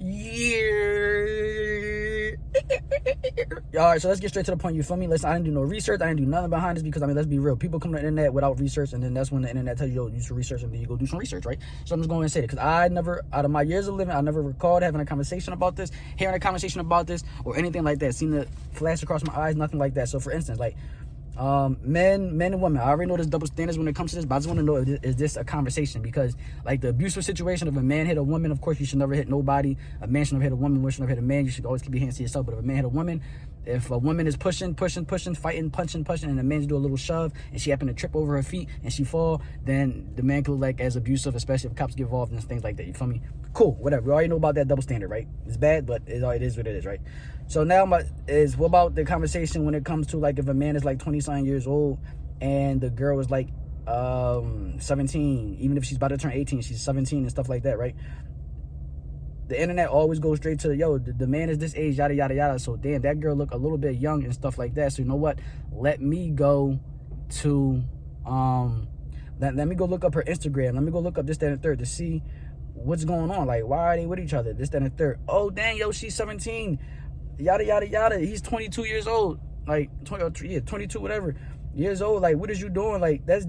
Yeah. All right, so let's get straight to the point. You feel me? Listen, I didn't do no research. I didn't do nothing behind this because, I mean, let's be real. People come to the internet without research, and then that's when the internet tells you, yo, you should research, and then you go do some research, right? So I'm just going to say it because I never, out of my years of living, I never recalled having a conversation about this, hearing a conversation about this, or anything like that. Seen it flash across my eyes, nothing like that. So, for instance, like, men and women, I already know there's double standards when it comes to this, but I just want to know, is this a conversation? Because, like, the abusive situation, if a man hit a woman, of course you should never hit nobody. A man should never hit a woman, should never hit a man. You should always keep your hands to yourself. But if a man hit a woman, if a woman is pushing, fighting, punching, and the man do a little shove, and she happen to trip over her feet and she fall, then the man could look like as abusive, especially if cops get involved and things like that. You feel me? Cool, whatever. We already know about that double standard, right? It's bad, but it is what it is, right? So now what about the conversation when it comes to, like, if a man is like 20-something years old and the girl is like 17, even if she's about to turn 18, she's 17 and stuff like that, right? The internet always goes straight to, yo, the man is this age, yada, yada, yada. So, damn, that girl look a little bit young and stuff like that. So, you know what? Let me go to, let me go look up her Instagram. Let me go look up this, that, and the third to see what's going on. Like, why are they with each other? This, that, and the third. Oh, dang, yo, she's 17. Yada, yada, yada. He's 22 years old. Like, 22, whatever, years old. Like, what is you doing? Like, that's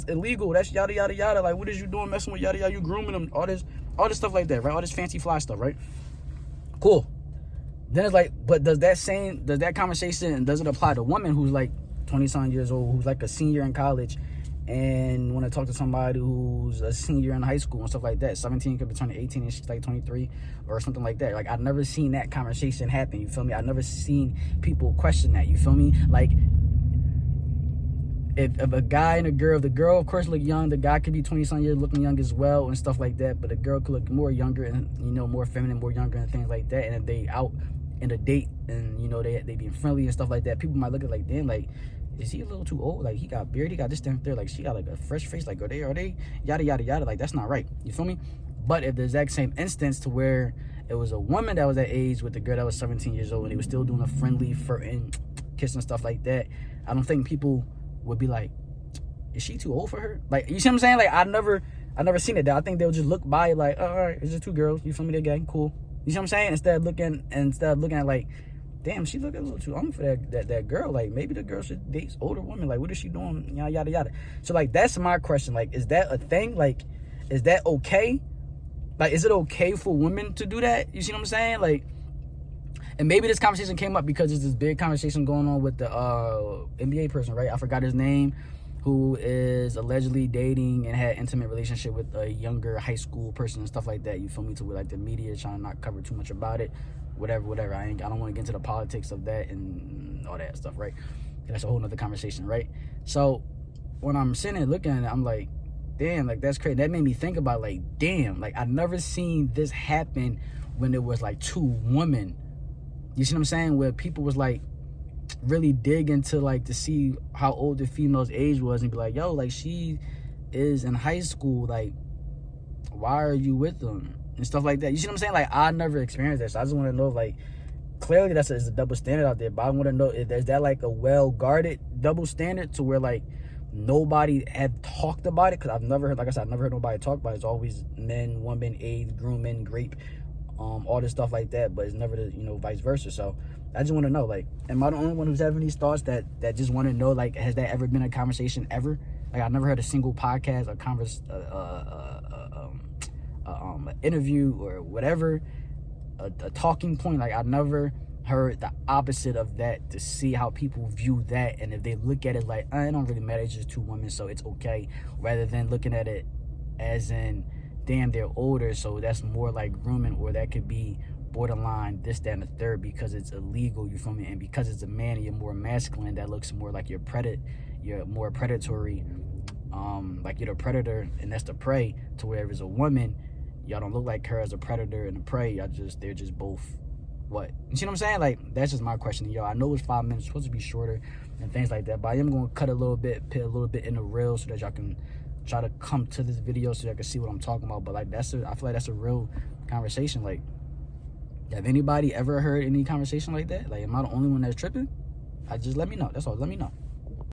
illegal. That's yada, yada, yada. Like, what is you doing messing with yada, yada? You grooming them. All this stuff like that, right? All this fancy fly stuff, right? Cool. Then it's like, but does that conversation, does it apply to women who's like 20-something years old, who's like a senior in college and want to talk to somebody who's a senior in high school and stuff like that? 17 could be turning 18 and she's like 23 or something like that. Like, I've never seen that conversation happen, you feel me? I've never seen people question that, you feel me? Like, if a guy and a girl, the girl, of course, look young, the guy could be 20-something years looking young as well and stuff like that, but the girl could look more younger and, you know, more feminine, more younger and things like that. And if they out in a date and, you know, they being friendly and stuff like that, people might look at like, damn, like, is he a little too old? Like, he got beard, he got this, that, there. Like, she got like a fresh face. Like, are they yada, yada, yada? Like, that's not right. You feel me? But if the exact same instance to where it was a woman that was that age with the girl that was 17 years old and they were still doing a friendly, flirting, kiss and stuff like that, I don't think people would be like, is she too old for her? Like, you see what I'm saying? Like, I never seen it. I think they'll just look by like, oh, all right, it's just two girls. You feel me? They're gang, cool. You see what I'm saying? Instead of looking at like, damn, she looking a little too young for that girl. Like, maybe the girl should date older women. Like, what is she doing? Yada, yada, yada. So, like, that's my question. Like, is that a thing? Like, is that okay? Like, is it okay for women to do that? You see what I'm saying? Like, and maybe this conversation came up because there's this big conversation going on with the NBA person, right? I forgot his name, who is allegedly dating and had intimate relationship with a younger high school person and stuff like that. You feel me? To where, like, the media is trying to not cover too much about it. Whatever. I don't want to get into the politics of that and all that stuff, right? That's a whole nother conversation, right? So when I'm sitting and looking at it, I'm like, damn, like, that's crazy. That made me think about, like, damn, like, I've never seen this happen when there was like two women. You see what I'm saying? Where people was like really dig into, like, to see how old the female's age was and be like, yo, like, she is in high school, like, why are you with them and stuff like that. You see what I'm saying? Like, I never experienced that, so I just want to know, like, clearly that's a double standard out there, but I want to know, is that like a well-guarded double standard to where, like, nobody had talked about it? Because I've never heard, like I said, I've never heard nobody talk about it. It's always men, women, AIDS, grooming, rape, all this stuff like that, but it's never the, you know, vice versa. So I just want to know, like, am I the only one who's having these thoughts that just want to know, like, has that ever been a conversation ever? Like, I've never heard a single podcast, an interview or whatever, a talking point. Like, I've never heard the opposite of that, to see how people view that, and if they look at it like, it don't really matter, it's just two women, so it's okay, rather than looking at it as in, damn, they're older, so that's more like grooming, or that could be borderline this, that, and the third, because it's illegal, you feel me? And because it's a man and you're more masculine, that looks more like you're more predatory, like you're the predator and that's the prey, to where if it's a woman, y'all don't look like her as a predator and a prey, they're just both what? You see what I'm saying? Like, that's just my question to y'all. I know it's 5 minutes, it's supposed to be shorter and things like that, but I am going to cut a little bit, put a little bit in the reel so that y'all can try to come to this video so y'all can see what I'm talking about. But, like, I feel like that's a real conversation. Like, have anybody ever heard any conversation like that? Like, am I the only one that's tripping? Just let me know. That's all. Let me know.